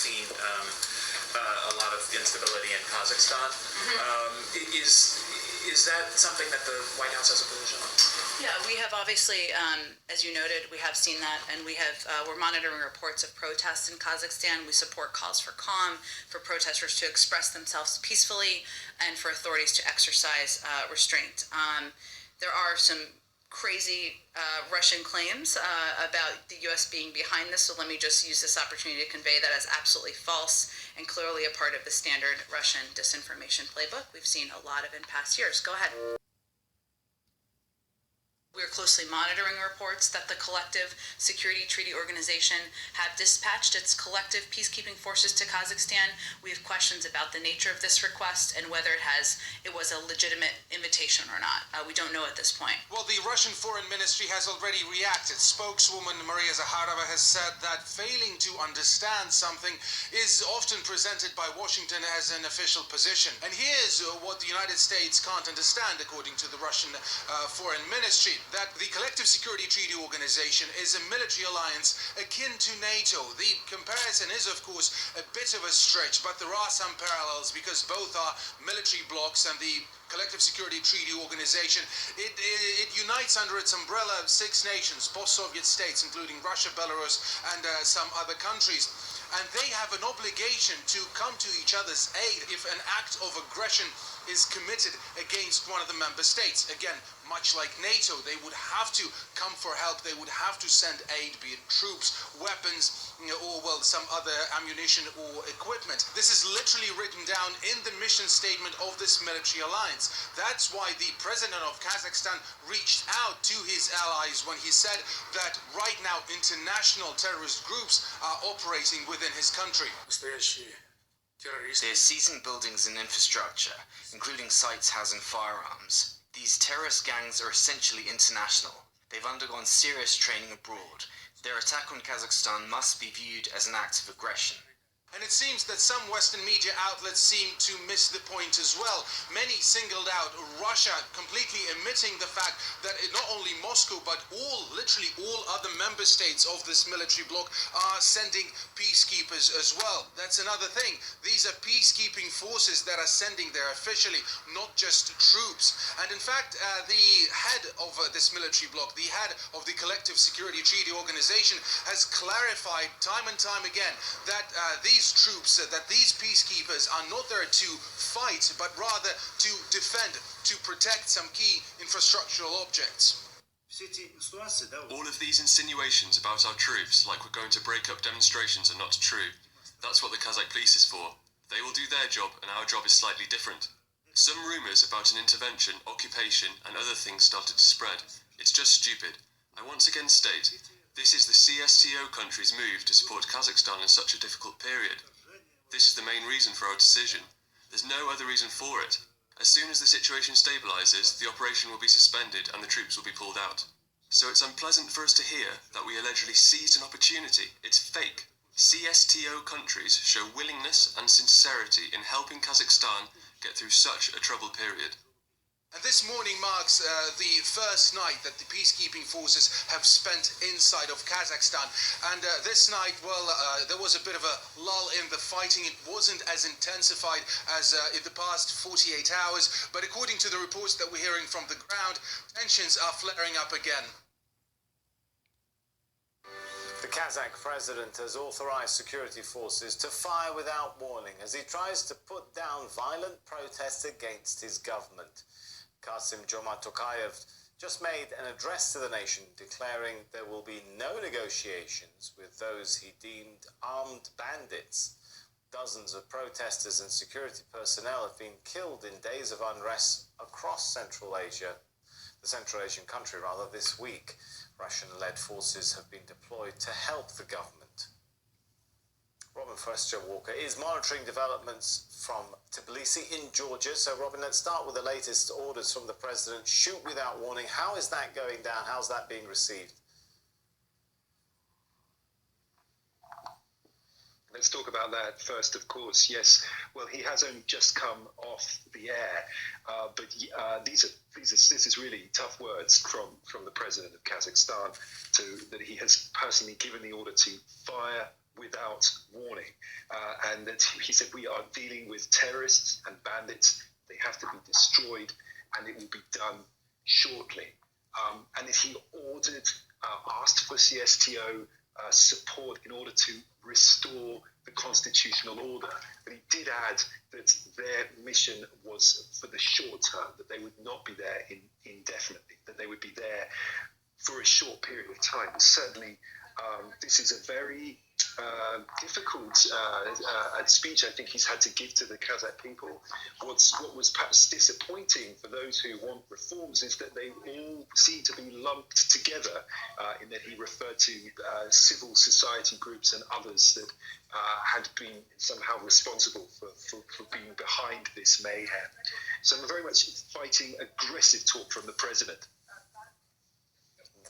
seen a lot of instability in Kazakhstan. Is that something that the White House has a position on? Yeah, we have obviously, as you noted, we have seen that, and we're monitoring reports of protests in Kazakhstan. We support calls for calm, for protesters to express themselves peacefully, and for authorities to exercise restraint. There are some crazy Russian claims about the U.S. being behind this, so let me just use this opportunity to convey that as absolutely false and clearly a part of the standard Russian disinformation playbook we've seen a lot of in past years. Go ahead. We're closely monitoring reports that the Collective Security Treaty Organization have dispatched its collective peacekeeping forces to Kazakhstan. We have questions about the nature of this request and whether it was a legitimate invitation or not. We don't know at this point. Well, the Russian Foreign Ministry has already reacted. Spokeswoman Maria Zakharova has said that failing to understand something is often presented by Washington as an official position. And here's what the United States can't understand, according to the Russian Foreign Ministry. That the Collective Security Treaty Organization is a military alliance akin to NATO. The comparison is, of course, a bit of a stretch, but there are some parallels because both are military blocs, and the Collective Security Treaty Organization, it unites under its umbrella 6 nations, post-Soviet states, including Russia, Belarus, and some other countries. And they have an obligation to come to each other's aid if an act of aggression is committed against one of the member states. Again, much like NATO, they would have to come for help. They would have to send aid, be it troops, weapons, or, well, some other ammunition or equipment. This is literally written down in the mission statement of this military alliance. That's why the president of Kazakhstan reached out to his allies when he said that right now international terrorist groups are operating within his country. They're seizing buildings and infrastructure, including sites housing firearms. These terrorist gangs are essentially international. They've undergone serious training abroad. Their attack on Kazakhstan must be viewed as an act of aggression. And it seems that some Western media outlets seem to miss the point as well. Many singled out Russia, completely omitting the fact that not only Moscow, but literally all other member states of this military bloc are sending peacekeepers as well. That's another thing. These are peacekeeping forces that are sending there officially, not just troops. And in fact, the head of this military bloc, the head of the Collective Security Treaty Organization, has clarified time and time again that these troops, that these peacekeepers are not there to fight, but rather to defend, to protect some key infrastructural objects. All of these insinuations about our troops, like we're going to break up demonstrations, are not true. That's what the Kazakh police is for. They will do their job, and our job is slightly different. Some rumours about an intervention, occupation, and other things started to spread. It's just stupid. I once again state, this is the CSTO country's move to support Kazakhstan in such a difficult period. This is the main reason for our decision. There's no other reason for it. As soon as the situation stabilises, the operation will be suspended and the troops will be pulled out. So it's unpleasant for us to hear that we allegedly seized an opportunity. It's fake. CSTO countries show willingness and sincerity in helping Kazakhstan get through such a troubled period. And this morning marks the first night that the peacekeeping forces have spent inside of Kazakhstan. And this night, well, there was a bit of a lull in the fighting. It wasn't as intensified as in the past 48 hours. But according to the reports that we're hearing from the ground, tensions are flaring up again. The Kazakh president has authorized security forces to fire without warning as he tries to put down violent protests against his government. Kassym-Jomart Tokayev just made an address to the nation declaring there will be no negotiations with those he deemed armed bandits. Dozens of protesters and security personnel have been killed in days of unrest across Central Asia, the Central Asian country rather, this week. Russian-led forces have been deployed to help the government. Robin Forrester-Walker is monitoring developments from Tbilisi in Georgia. So, Robin, let's start with the latest orders from the president. Shoot without warning. How is that going down? How's that being received? Let's talk about that first, of course. Yes, well, he has only just come off the air, but this is really tough words from the president of Kazakhstan that he has personally given the order to fire without warning. And that he said, we are dealing with terrorists and bandits. They have to be destroyed, and it will be done shortly. And that he asked for CSTO support in order to restore the constitutional order. But he did add that their mission was for the short term, that they would not be there indefinitely, that they would be there for a short period of time. Certainly, this is a very difficult speech I think he's had to give to the Kazakh people. What was perhaps disappointing for those who want reforms is that they all seem to be lumped together in that he referred to civil society groups and others that had been somehow responsible for being behind this mayhem. So I'm very much fighting aggressive talk from the president.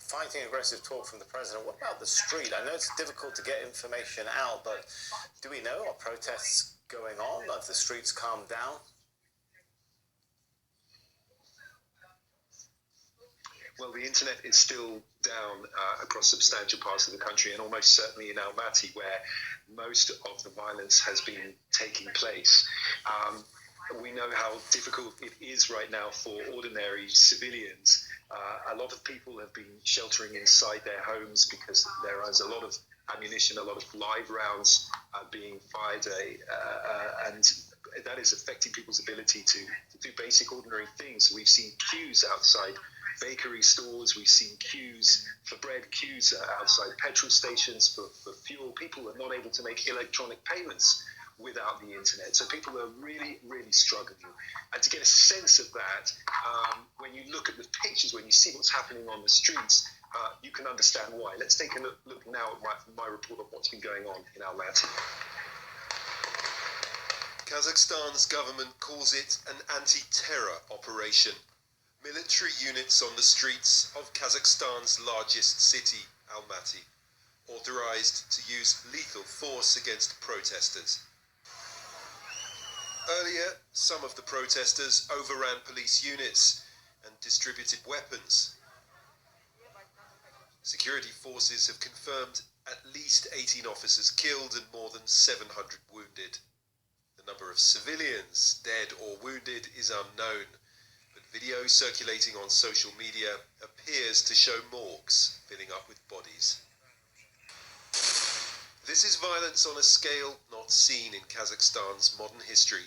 Fighting aggressive talk from the president. What about the street? I know it's difficult to get information out, but do we know, are protests going on? Have the streets calmed down? Well, the internet is still down across substantial parts of the country, and almost certainly in Almaty, where most of the violence has been taking place. We know how difficult it is right now for ordinary civilians. A lot of people have been sheltering inside their homes because there is a lot of ammunition, a lot of live rounds being fired, and that is affecting people's ability to do basic ordinary things. We've seen queues outside bakery stores, we've seen queues for bread, queues outside petrol stations for fuel. People are not able to make electronic payments without the internet. So people are really, really struggling. And to get a sense of that, when you look at the pictures, when you see what's happening on the streets, you can understand why. Let's take a look now at my report of what's been going on in Almaty. Kazakhstan's government calls it an anti-terror operation. Military units on the streets of Kazakhstan's largest city, Almaty, authorized to use lethal force against protesters. Earlier, some of the protesters overran police units and distributed weapons. Security forces have confirmed at least 18 officers killed and more than 700 wounded. The number of civilians dead or wounded is unknown, but video circulating on social media appears to show morgues filling up with bodies. This is violence on a scale not seen in Kazakhstan's modern history,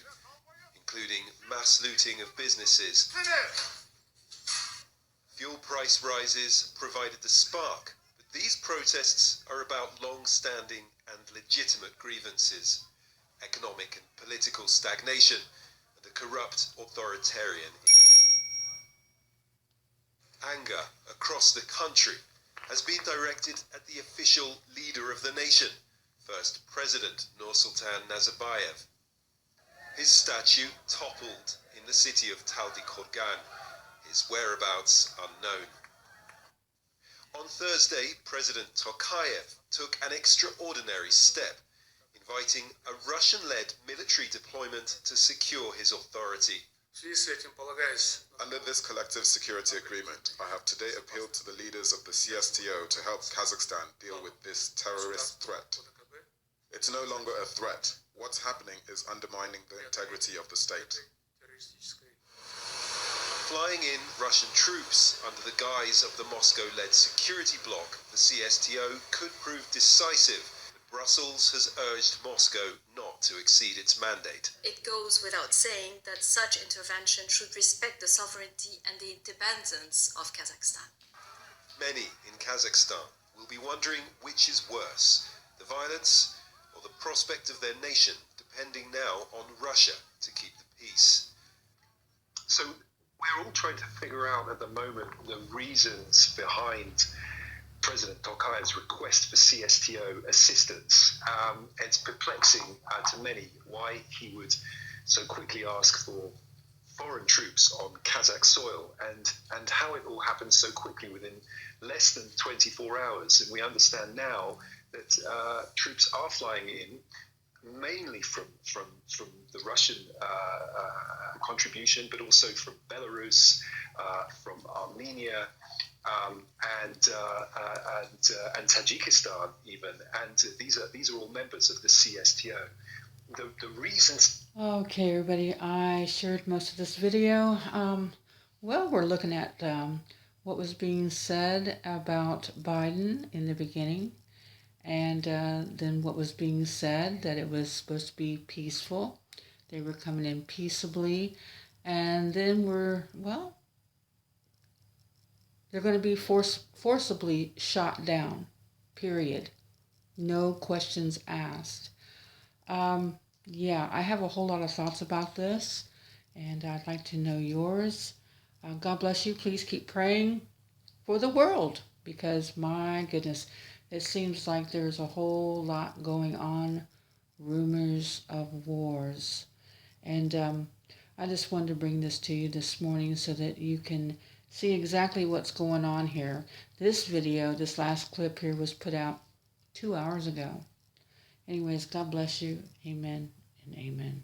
including mass looting of businesses. Fuel price rises provided the spark, but these protests are about long-standing and legitimate grievances, economic and political stagnation, and a corrupt authoritarian. Anger across the country has been directed at the official leader of the nation, First President Nursultan Nazarbayev. His statue toppled in the city of Taldykorgan, his whereabouts unknown. On Thursday, President Tokayev took an extraordinary step, inviting a Russian-led military deployment to secure his authority. Under this collective security agreement, I have today appealed to the leaders of the CSTO to help Kazakhstan deal with this terrorist threat. It's no longer a threat. What's happening is undermining the integrity of the state. Flying in Russian troops under the guise of the Moscow-led security bloc, the CSTO could prove decisive. Brussels has urged Moscow not to exceed its mandate. It goes without saying that such intervention should respect the sovereignty and the independence of Kazakhstan. Many in Kazakhstan will be wondering which is worse, the violence or the prospect of their nation depending now on Russia to keep the peace. So we're all trying to figure out at the moment the reasons behind President Tokayev's request for CSTO assistance. It's perplexing to many why he would so quickly ask for foreign troops on Kazakh soil and how it all happened so quickly within less than 24 hours. And we understand now that troops are flying in mainly from the Russian contribution, but also from Belarus, from Armenia, and Tajikistan even, and these are all members of the CSTO. The reasons. Okay, everybody, I shared most of this video. Well, we're looking at what was being said about Biden in the beginning, and then what was being said, that it was supposed to be peaceful. They were coming in peaceably, and then they're going to be forcibly shot down, period. No questions asked. Yeah, I have a whole lot of thoughts about this, and I'd like to know yours. God bless you. Please keep praying for the world, because my goodness, it seems like there's a whole lot going on, rumors of wars. And I just wanted to bring this to you this morning so that you can see exactly what's going on here. This video, this last clip here, was put out 2 hours ago. Anyways, God bless you. Amen and amen.